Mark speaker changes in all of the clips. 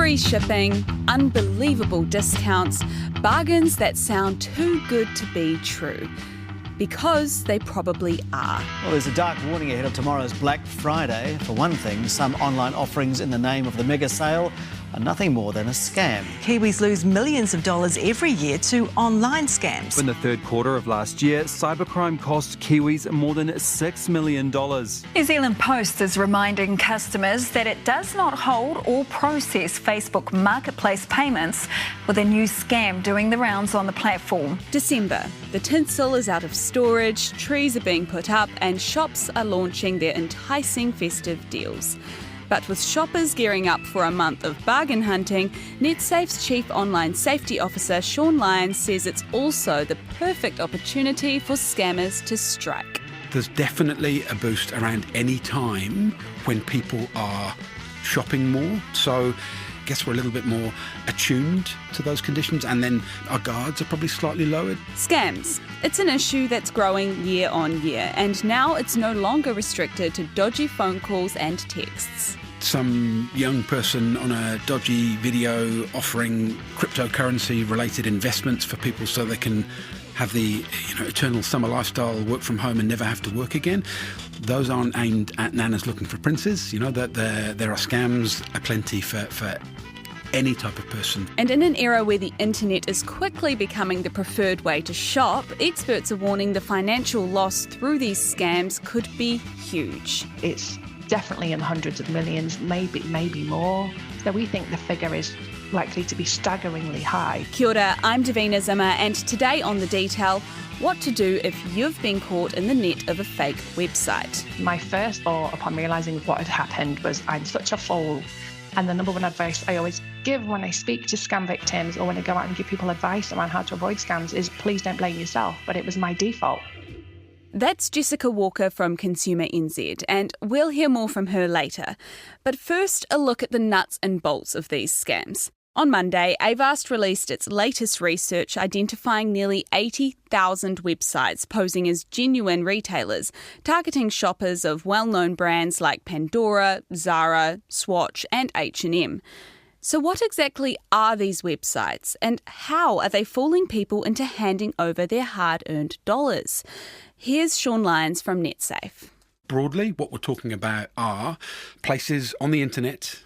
Speaker 1: Free shipping, unbelievable discounts, bargains that sound too good to be true. Because they probably are.
Speaker 2: Well, there's a dark warning ahead of tomorrow's Black Friday. For one thing, some online offerings in the name of the mega sale are nothing more than a scam.
Speaker 3: Kiwis lose millions of dollars every year to online scams.
Speaker 4: In the third quarter of last year, cybercrime cost Kiwis more than $6 million.
Speaker 5: New Zealand Post is reminding customers that it does not hold or process Facebook Marketplace payments, with a new scam doing the rounds on the platform.
Speaker 1: December. The tinsel is out of storage, trees are being put up, and shops are launching their enticing festive deals. But with shoppers gearing up for a month of bargain hunting, NetSafe's Chief Online Safety Officer Sean Lyons says it's also the perfect opportunity for scammers to strike.
Speaker 6: There's definitely a boost around any time when people are shopping more. So I guess we're a little bit more attuned to those conditions, and then our guards are probably slightly lowered.
Speaker 1: Scams. It's an issue that's growing year on year, and now it's no longer restricted to dodgy phone calls and texts.
Speaker 6: Some young person on a dodgy video offering cryptocurrency-related investments for people so they can have the eternal summer lifestyle, work from home and never have to work again. Those aren't aimed at nanas looking for princes. That there are scams aplenty for any type of person.
Speaker 1: And in an era where the internet is quickly becoming the preferred way to shop, experts are warning the financial loss through these scams could be huge.
Speaker 7: It's definitely in hundreds of millions, maybe more. So we think the figure is likely to be staggeringly high.
Speaker 1: Kia ora, I'm Davina Zimmer, and today on The Detail, what to do if you've been caught in the net of a fake website.
Speaker 7: My first thought upon realising what had happened was, I'm such a fool. And the number one advice I always give when I speak to scam victims or when I go out and give people advice around how to avoid scams is please don't blame yourself, but it was my default.
Speaker 1: That's Jessica Walker from Consumer NZ, and we'll hear more from her later. But first, a look at the nuts and bolts of these scams. On Monday, Avast released its latest research identifying nearly 80,000 websites posing as genuine retailers, targeting shoppers of well-known brands like Pandora, Zara, Swatch and H&M. So what exactly are these websites, and how are they fooling people into handing over their hard-earned dollars? Here's Sean Lyons from NetSafe.
Speaker 6: Broadly, what we're talking about are places on the internet,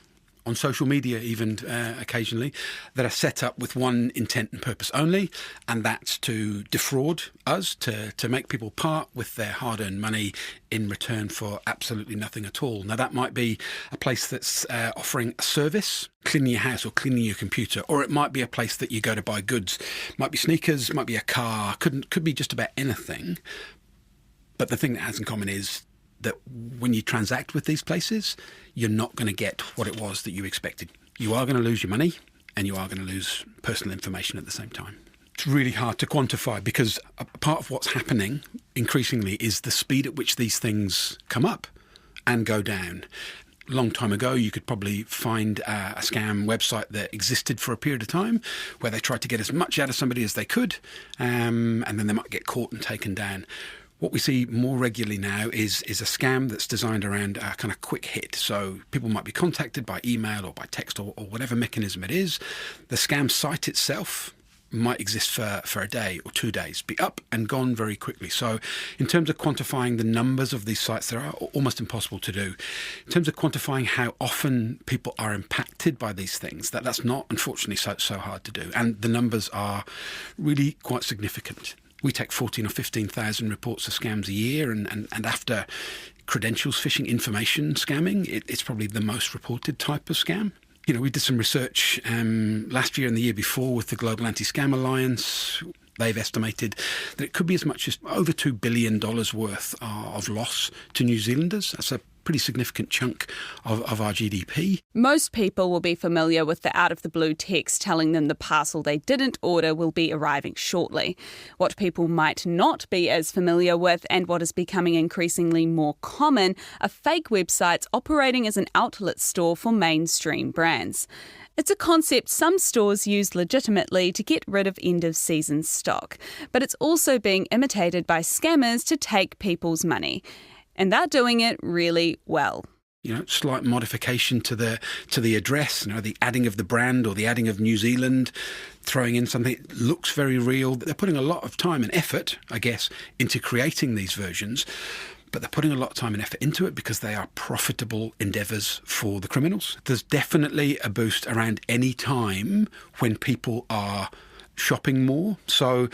Speaker 6: on social media even occasionally, that are set up with one intent and purpose only, and that's to defraud us, to make people part with their hard-earned money in return for absolutely nothing at all. Now, that might be a place that's offering a service, cleaning your house or cleaning your computer, or it might be a place that you go to buy goods. It might be sneakers, it might be a car, could be just about anything. But the thing that has in common is that when you transact with these places, you're not going to get what it was that you expected. You are going to lose your money and you are going to lose personal information at the same time. It's really hard to quantify because a part of what's happening increasingly is the speed at which these things come up and go down. A long time ago, you could probably find a scam website that existed for a period of time where they tried to get as much out of somebody as they could, and then they might get caught and taken down. What we see more regularly now is a scam that's designed around a kind of quick hit. So people might be contacted by email or by text or whatever mechanism it is. The scam site itself might exist for a day or 2 days, be up and gone very quickly. So in terms of quantifying the numbers of these sites, they are almost impossible to do. In terms of quantifying how often people are impacted by these things, that's not, unfortunately, so hard to do. And the numbers are really quite significant. We take 14 or 15,000 reports of scams a year, and after credentials phishing, information scamming, it's probably the most reported type of scam. We did some research last year and the year before with the Global Anti-Scam Alliance. They've estimated that it could be as much as over $2 billion worth of loss to New Zealanders. That's a pretty significant chunk of our GDP.
Speaker 1: Most people will be familiar with the out-of-the-blue text telling them the parcel they didn't order will be arriving shortly. What people might not be as familiar with, and what is becoming increasingly more common, are fake websites operating as an outlet store for mainstream brands. It's a concept some stores use legitimately to get rid of end-of-season stock, but it's also being imitated by scammers to take people's money. And they're doing it really well.
Speaker 6: Slight modification to the address, the adding of the brand or the adding of New Zealand, throwing in something that looks very real. They're putting a lot of time and effort, I guess, into creating these versions, but they're putting a lot of time and effort into it because they are profitable endeavours for the criminals. There's definitely a boost around any time when people are shopping more. So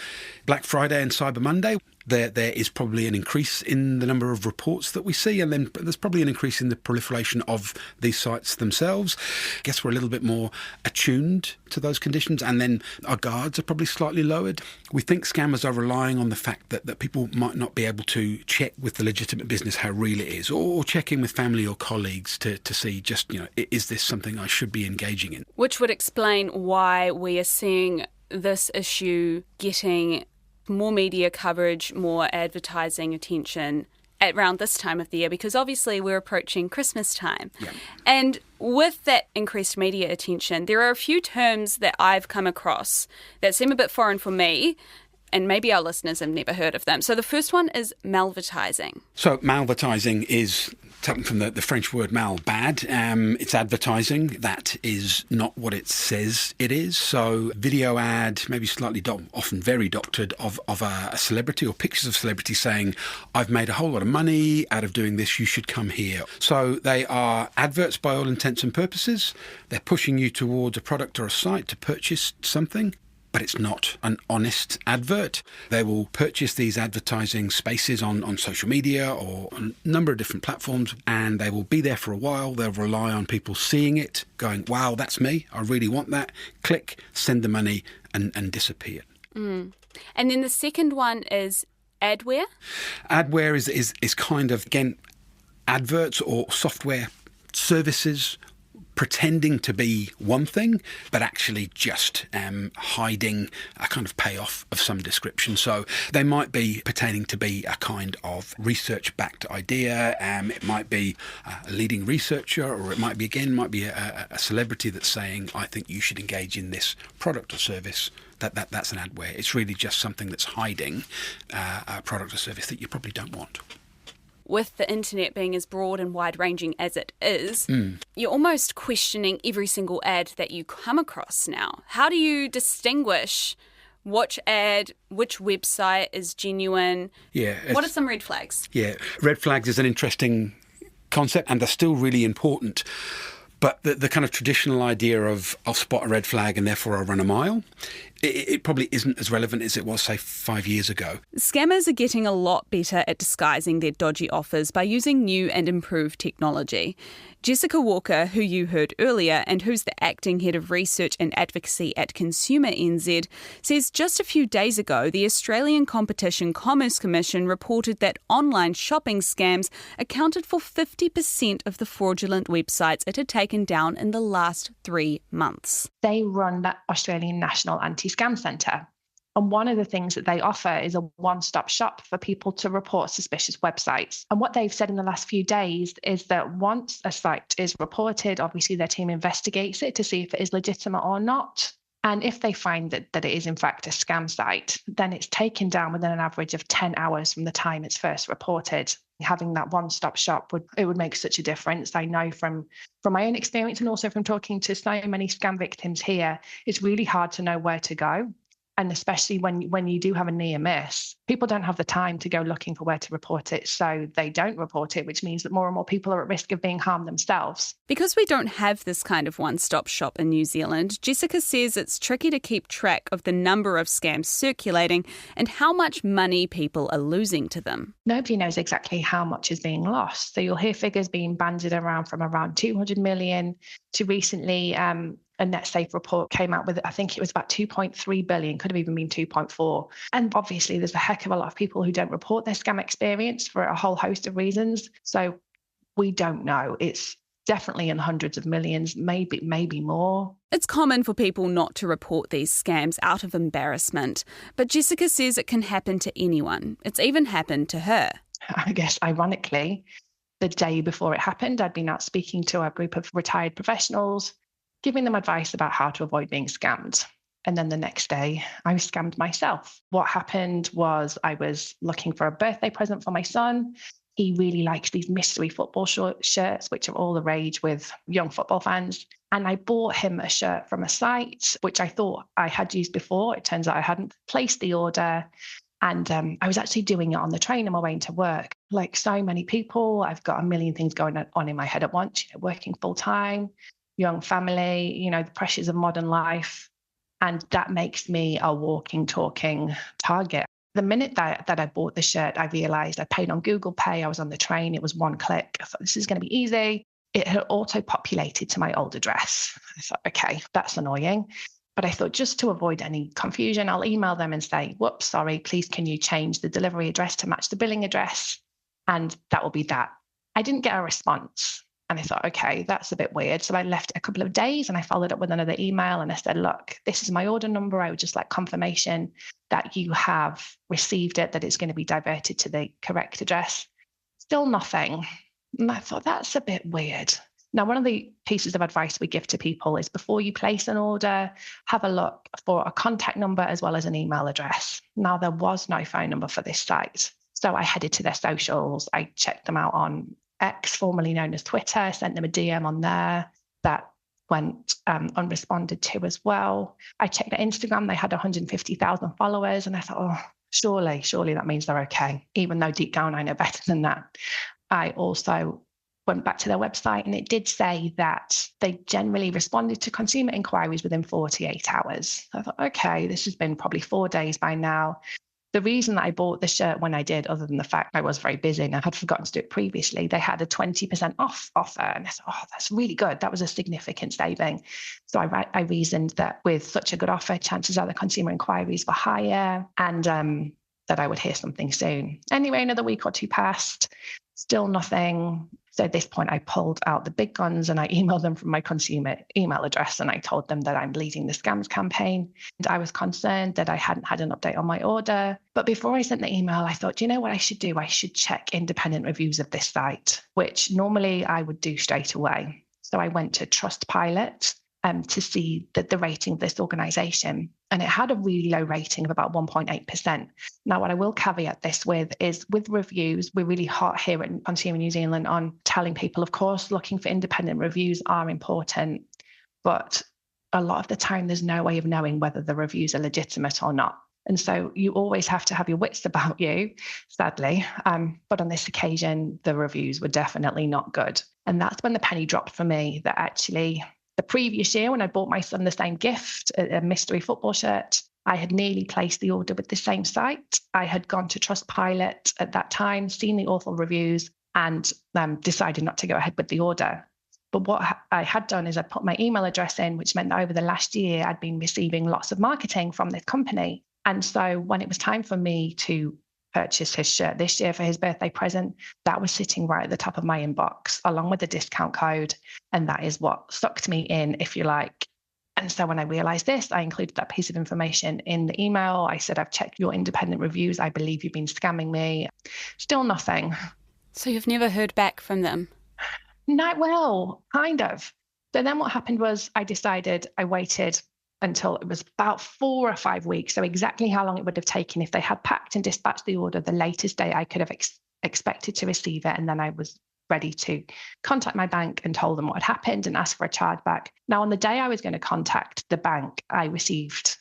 Speaker 6: Black Friday and Cyber Monday, there is probably an increase in the number of reports that we see, and then there's probably an increase in the proliferation of these sites themselves. I guess we're a little bit more attuned to those conditions, and then our guards are probably slightly lowered. We think scammers are relying on the fact that people might not be able to check with the legitimate business how real it is, or check in with family or colleagues to see just, is this something I should be engaging in?
Speaker 1: Which would explain why we are seeing this issue getting more media coverage, more advertising attention at around this time of the year, because obviously we're approaching Christmas time.
Speaker 6: Yeah.
Speaker 1: And with that increased media attention, there are a few terms that I've come across that seem a bit foreign for me, and maybe our listeners have never heard of them. So the first one is malvertising.
Speaker 6: So malvertising is taken from the French word mal, bad. It's advertising that is not what it says it is. So video ad, maybe slightly, often very doctored, of a celebrity or pictures of celebrity saying, I've made a whole lot of money out of doing this, you should come here. So they are adverts by all intents and purposes. They're pushing you towards a product or a site to purchase something, but it's not an honest advert. They will purchase these advertising spaces on social media or on a number of different platforms, and they will be there for a while. They'll rely on people seeing it, going, wow, that's me, I really want that. Click, send the money, and disappear.
Speaker 1: And then the second one is adware.
Speaker 6: Adware is kind of, again, adverts or software services pretending to be one thing, but actually just hiding a kind of payoff of some description. So they might be pertaining to be a kind of research-backed idea. It might be a leading researcher, or it might be a celebrity that's saying, I think you should engage in this product or service. That's an adware. It's really just something that's hiding a product or service that you probably don't want.
Speaker 1: With the internet being as broad and wide-ranging as it is, you're almost questioning every single ad that you come across now. How do you distinguish which ad, which website is genuine?
Speaker 6: Yeah.
Speaker 1: What are some red flags?
Speaker 6: Yeah, red flags is an interesting concept, and they're still really important. But the kind of traditional idea of I'll spot a red flag and therefore I'll run a mile, it probably isn't as relevant as it was, say, 5 years ago.
Speaker 1: Scammers are getting a lot better at disguising their dodgy offers by using new and improved technology. Jessica Walker, who you heard earlier and who's the acting head of research and advocacy at Consumer NZ, says just a few days ago the Australian Competition Commerce Commission reported that online shopping scams accounted for 50% of the fraudulent websites it had taken down in the last 3 months.
Speaker 7: They run that Australian National Anti-Scam Centre. And one of the things that they offer is a one-stop shop for people to report suspicious websites. And what they've said in the last few days is that once a site is reported, obviously their team investigates it to see if it is legitimate or not. And if they find that it is in fact a scam site, then it's taken down within an average of 10 hours from the time it's first reported. Having that one-stop shop would make such a difference. I know from my own experience, and also from talking to so many scam victims here, it's really hard to know where to go. And especially when you do have a near miss, people don't have the time to go looking for where to report it. So they don't report it, which means that more and more people are at risk of being harmed themselves.
Speaker 1: Because we don't have this kind of one-stop shop in New Zealand, Jessica says it's tricky to keep track of the number of scams circulating and how much money people are losing to them.
Speaker 7: Nobody knows exactly how much is being lost. So you'll hear figures being bandied around from around 200 million to recently a NetSafe report came out with, I think it was about 2.3 billion, could have even been 2.4. And obviously there's a heck of a lot of people who don't report their scam experience for a whole host of reasons. So we don't know. It's definitely in hundreds of millions, maybe more.
Speaker 1: It's common for people not to report these scams out of embarrassment. But Jessica says it can happen to anyone. It's even happened to her.
Speaker 7: I guess, ironically, the day before it happened, I'd been out speaking to a group of retired professionals, giving them advice about how to avoid being scammed. And then the next day, I was scammed myself. What happened was I was looking for a birthday present for my son, He really likes these mystery football shirts, which are all the rage with young football fans. And I bought him a shirt from a site, which I thought I had used before. It turns out I hadn't. Placed the order. And I was actually doing it on the train on my way into work. Like so many people, I've got a million things going on in my head at once, working full time, young family, the pressures of modern life. And that makes me a walking, talking target. The minute that I bought the shirt, I realized I paid on Google Pay. I was on the train. It was one click. I thought, this is going to be easy. It had auto-populated to my old address. I thought, okay, that's annoying. But I thought, just to avoid any confusion, I'll email them and say, whoops, sorry, please can you change the delivery address to match the billing address? And that will be that. I didn't get a response. And I thought, okay, that's a bit weird. So I left a couple of days and I followed up with another email and I said, look, this is my order number. I would just like confirmation that you have received it, that it's going to be diverted to the correct address. Still nothing. And I thought, that's a bit weird. Now, one of the pieces of advice we give to people is before you place an order, have a look for a contact number as well as an email address. Now, there was no phone number for this site. So I headed to their socials. I checked them out on X, formerly known as Twitter, sent them a DM on there that went unresponded to as well. I checked their Instagram. They had 150,000 followers. And I thought, oh, surely that means they're okay, even though deep down I know better than that. I also went back to their website and it did say that they generally responded to consumer inquiries within 48 hours. I thought, okay, this has been probably 4 days by now. The reason that I bought the shirt when I did, other than the fact I was very busy and I had forgotten to do it previously, they had a 20% off offer. And I thought, oh, that's really good. That was a significant saving. So I reasoned that with such a good offer, chances are the consumer inquiries were higher and that I would hear something soon. Anyway, another week or two passed, still nothing. So at this point, I pulled out the big guns and I emailed them from my consumer email address. And I told them that I'm leading the scams campaign. And I was concerned that I hadn't had an update on my order. But before I sent the email, I thought, you know what I should do? I should check independent reviews of this site, which normally I would do straight away. So I went to Trustpilot to see the rating of this organisation. And it had a really low rating of about 1.8%. Now, what I will caveat this with is with reviews, we're really hot here at Consumer New Zealand on telling people, of course, looking for independent reviews are important. But a lot of the time, there's no way of knowing whether the reviews are legitimate or not. And so you always have to have your wits about you, sadly. But on this occasion, the reviews were definitely not good. And that's when the penny dropped for me that actually the previous year when I bought my son the same gift, a mystery football shirt, I had nearly placed the order with the same site. I had gone to Trustpilot at that time, seen the awful reviews and decided not to go ahead with the order. But what I had done is I put my email address in, which meant that over the last year, I'd been receiving lots of marketing from this company. And so when it was time for me to purchase his shirt this year for his birthday present, that was sitting right at the top of my inbox, along with the discount code. And that is what sucked me in, if you like. And so when I realized this, I included that piece of information in the email. I said, I've checked your independent reviews. I believe you've been scamming me. Still nothing.
Speaker 1: So you've never heard back from them?
Speaker 7: No, well, kind of. So then what happened was I waited until it was about 4 or 5 weeks. So exactly how long it would have taken if they had packed and dispatched the order, the latest day I could have expected to receive it. And then I was ready to contact my bank and told them what had happened and ask for a chargeback. Now, on the day I was going to contact the bank, I received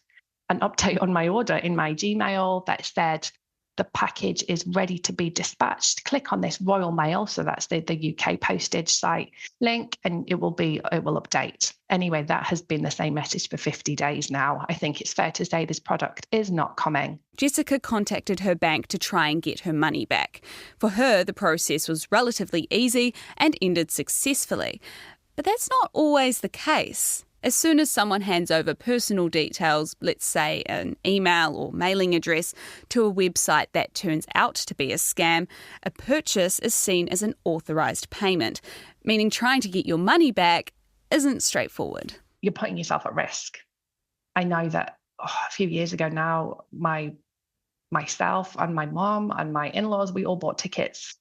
Speaker 7: an update on my order in my Gmail that said, the package is ready to be dispatched. Click on this Royal Mail, so that's the UK postage site link, and it will update. Anyway, that has been the same message for 50 days now. I think it's fair to say this product is not coming.
Speaker 1: Jessica contacted her bank to try and get her money back. For her, the process was relatively easy and ended successfully. But that's not always the case. As soon as someone hands over personal details, let's say an email or mailing address, to a website that turns out to be a scam, a purchase is seen as an authorised payment, meaning trying to get your money back isn't straightforward.
Speaker 7: You're putting yourself at risk. I know that a few years ago now, myself and my mom and my in-laws, we all bought tickets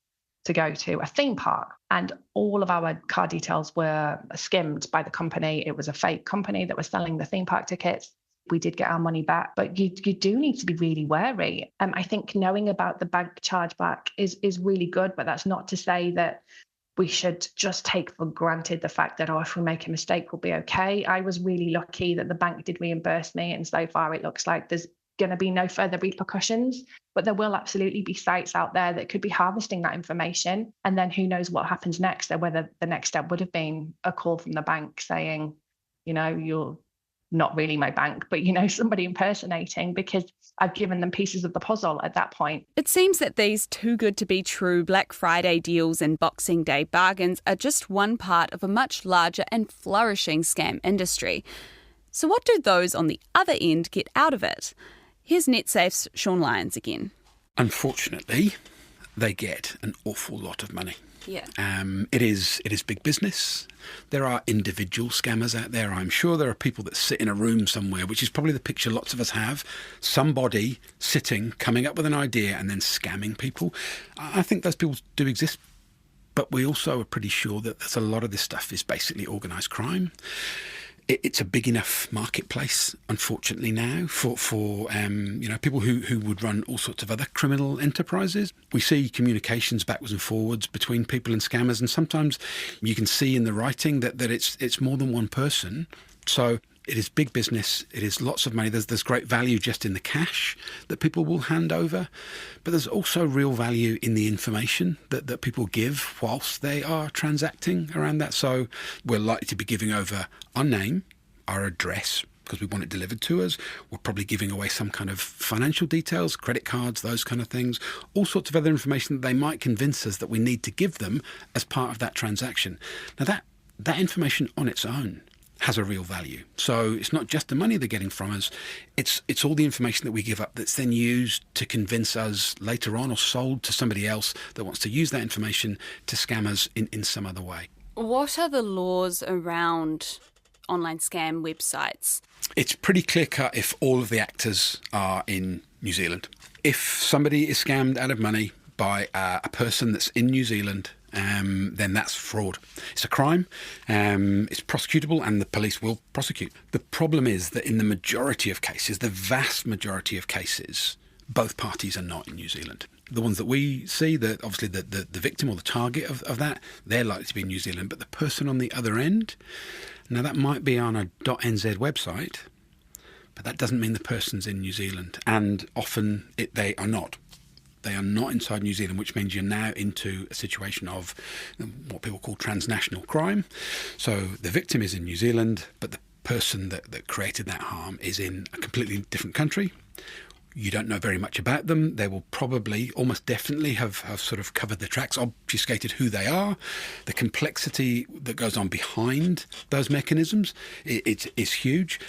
Speaker 7: to go to a theme park, and all of our card details were skimmed by the company. It was a fake company that was selling the theme park tickets. we did get our money back. But you do need to be really wary. I think knowing about the bank chargeback is really good, but that's not to say that we should just take for granted the fact that, if we make a mistake, we'll be okay. I was really lucky that the bank did reimburse me, and so far it looks like there's going to be no further repercussions, but there will absolutely be sites out there that could be harvesting that information. And then who knows what happens next, or whether the next step would have been a call from the bank saying, you're not really my bank, but, somebody impersonating, because I've given them pieces of the puzzle at that point.
Speaker 1: It seems that these too good to be true Black Friday deals and Boxing Day bargains are just one part of a much larger and flourishing scam industry. So what do those on the other end get out of it? Here's NetSafe's Sean Lyons again.
Speaker 6: Unfortunately, they get an awful lot of money.
Speaker 1: Yeah.
Speaker 6: It is big business. There are individual scammers out there. I'm sure there are people that sit in a room somewhere, which is probably the picture lots of us have. Somebody sitting, coming up with an idea and then scamming people. I think those people do exist, but we also are pretty sure that there's a lot of this stuff is basically organised crime. It's a big enough marketplace, unfortunately, now for people who would run all sorts of other criminal enterprises. We see communications backwards and forwards between people and scammers, and sometimes you can see in the writing that it's more than one person. So it is big business. It is lots of money. There's great value just in the cash that people will hand over, but there's also real value in the information that people give whilst they are transacting around that. So we're likely to be giving over our name, our address, because we want it delivered to us. We're probably giving away some kind of financial details, credit cards, those kind of things, all sorts of other information that they might convince us that we need to give them as part of that transaction. Now that information on its own has a real value. So it's not just the money they're getting from us, it's all the information that we give up that's then used to convince us later on or sold to somebody else that wants to use that information to scam us in some other way.
Speaker 1: What are the laws around online scam websites?
Speaker 6: It's pretty clear-cut if all of the actors are in New Zealand. If somebody is scammed out of money by a person that's in New Zealand, then that's fraud. It's a crime, it's prosecutable, and the police will prosecute. The problem is that in the majority of cases, the vast majority of cases, both parties are not in New Zealand. The ones that we see, obviously the victim or the target of that, they're likely to be in New Zealand, but the person on the other end, now that might be on a .nz website, but that doesn't mean the person's in New Zealand, and often they are not. They are not inside New Zealand, which means you're now into a situation of what people call transnational crime. So the victim is in New Zealand, but the person that created that harm is in a completely different country. You don't know very much about them. They will probably, almost definitely, have sort of covered their tracks, obfuscated who they are. The complexity that goes on behind those mechanisms is huge.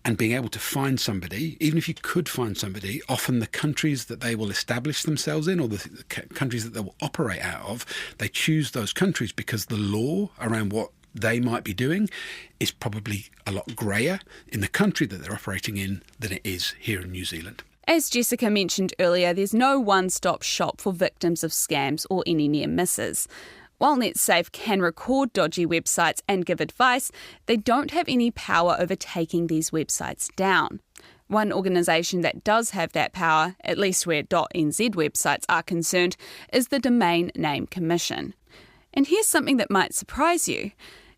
Speaker 6: And being able to find somebody, even if you could find somebody, often the countries that they will establish themselves in or the countries that they will operate out of, they choose those countries because the law around what they might be doing is probably a lot greyer in the country that they're operating in than it is here in New Zealand.
Speaker 1: As Jessica mentioned earlier, there's no one-stop shop for victims of scams or any near misses. While NetSafe can record dodgy websites and give advice, they don't have any power over taking these websites down. One organisation that does have that power, at least where .nz websites are concerned, is the Domain Name Commission. And here's something that might surprise you.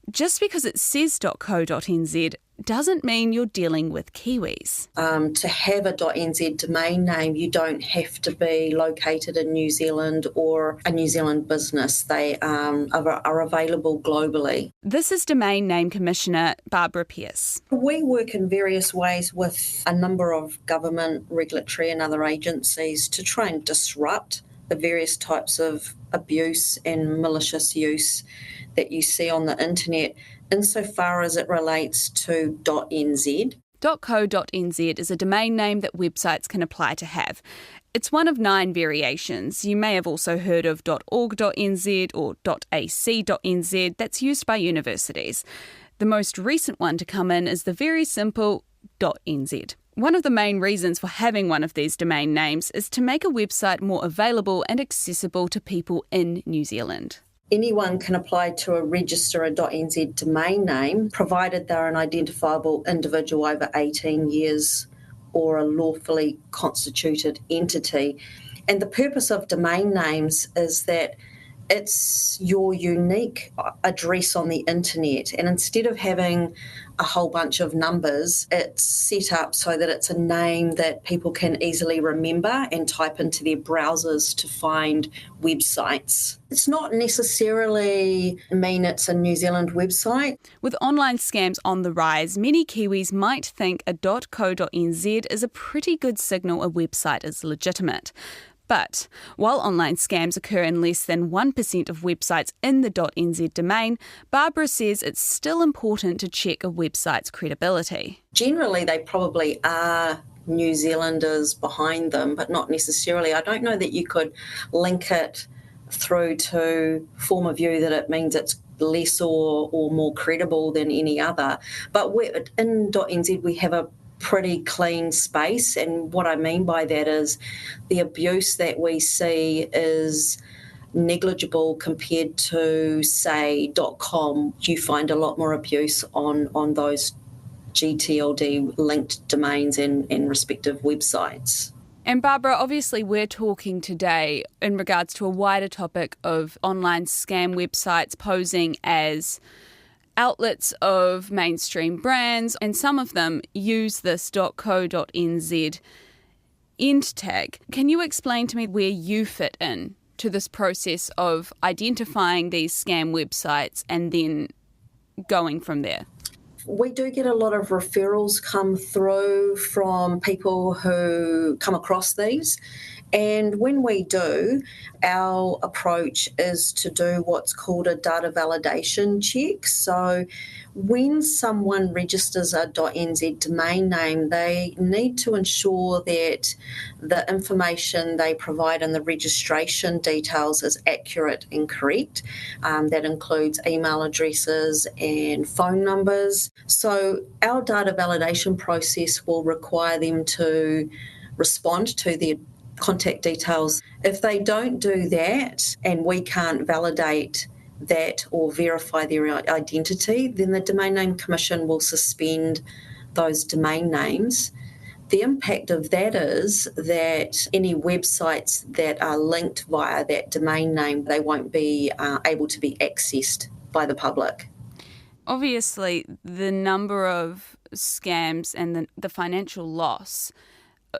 Speaker 1: Just because it says .co.nz doesn't mean you're dealing with Kiwis.
Speaker 8: To have a .nz domain name, you don't have to be located in New Zealand or a New Zealand business. They are available globally.
Speaker 1: This is Domain Name Commissioner Barbara Pearce.
Speaker 8: We work in various ways with a number of government, regulatory and other agencies to try and disrupt the various types of abuse and malicious use that you see on the internet insofar as it relates to .nz.
Speaker 1: .co.nz is a domain name that websites can apply to have. It's one of 9 variations. You may have also heard of .org.nz or .ac.nz that's used by universities. The most recent one to come in is the very simple .nz. One of the main reasons for having one of these domain names is to make a website more available and accessible to people in New Zealand.
Speaker 8: Anyone can apply to register a .nz domain name, provided they're an identifiable individual over 18 years or a lawfully constituted entity. And the purpose of domain names is that it's your unique address on the internet. And instead of having a whole bunch of numbers, it's set up so that it's a name that people can easily remember and type into their browsers to find websites. It's not necessarily mean it's a New Zealand website.
Speaker 1: With online scams on the rise, many Kiwis might think a .co.nz is a pretty good signal a website is legitimate. But while online scams occur in less than 1% of websites in the .nz domain, Barbara says it's still important to check a website's credibility.
Speaker 8: Generally, they probably are New Zealanders behind them, but not necessarily. I don't know that you could link it through to form a view that it means it's less or more credible than any other. But in .nz, we have a pretty clean space, and what I mean by that is the abuse that we see is negligible compared to, say, .com. You find a lot more abuse on those GTLD linked domains and respective websites.
Speaker 1: And Barbara, obviously we're talking today in regards to a wider topic of online scam websites posing as outlets of mainstream brands, and some of them use this .co.nz end tag. Can you explain to me where you fit in to this process of identifying these scam websites and then going from there?
Speaker 8: We do get a lot of referrals come through from people who come across these. And when we do, our approach is to do what's called a data validation check. So when someone registers a .nz domain name, they need to ensure that the information they provide in the registration details is accurate and correct. That includes email addresses and phone numbers. So our data validation process will require them to respond to their contact details. If they don't do that and we can't validate that or verify their identity, then the Domain Name Commission will suspend those domain names. The impact of that is that any websites that are linked via that domain name, they won't be able to be accessed by the public.
Speaker 1: Obviously, the number of scams and the financial loss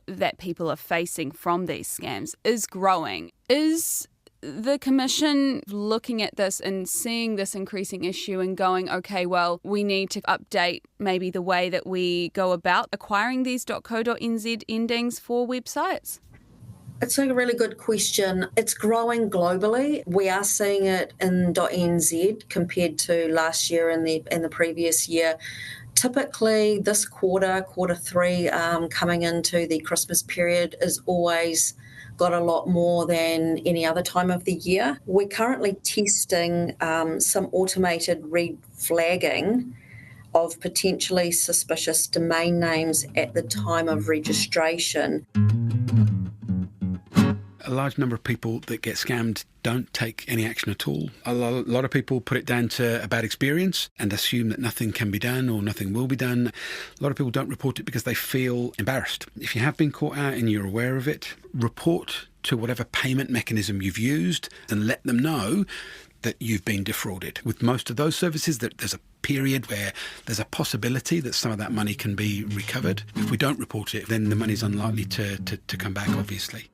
Speaker 1: that people are facing from these scams is growing. Is the Commission looking at this and seeing this increasing issue and going, okay, well, we need to update maybe the way that we go about acquiring these .co.nz endings for websites?
Speaker 8: It's a really good question. It's growing globally. We are seeing it in .nz compared to last year and the previous year. Typically, this quarter three, coming into the Christmas period, is always got a lot more than any other time of the year. We're currently testing some automated red flagging of potentially suspicious domain names at the time of registration.
Speaker 6: A large number of people that get scammed don't take any action at all. A lot of people put it down to a bad experience and assume that nothing can be done or nothing will be done. A lot of people don't report it because they feel embarrassed. If you have been caught out and you're aware of it, report to whatever payment mechanism you've used and let them know that you've been defrauded. With most of those services, there's a period where there's a possibility that some of that money can be recovered. If we don't report it, then the money's unlikely to come back, obviously.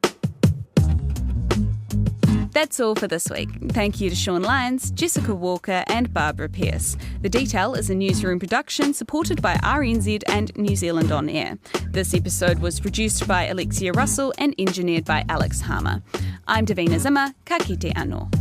Speaker 1: That's all for this week. Thank you to Sean Lyons, Jessica Walker and Barbara Pearce. The Detail is a newsroom production supported by RNZ and New Zealand On Air. This episode was produced by Alexia Russell and engineered by Alex Harmer. I'm Davina Zimmer, ka kite anō.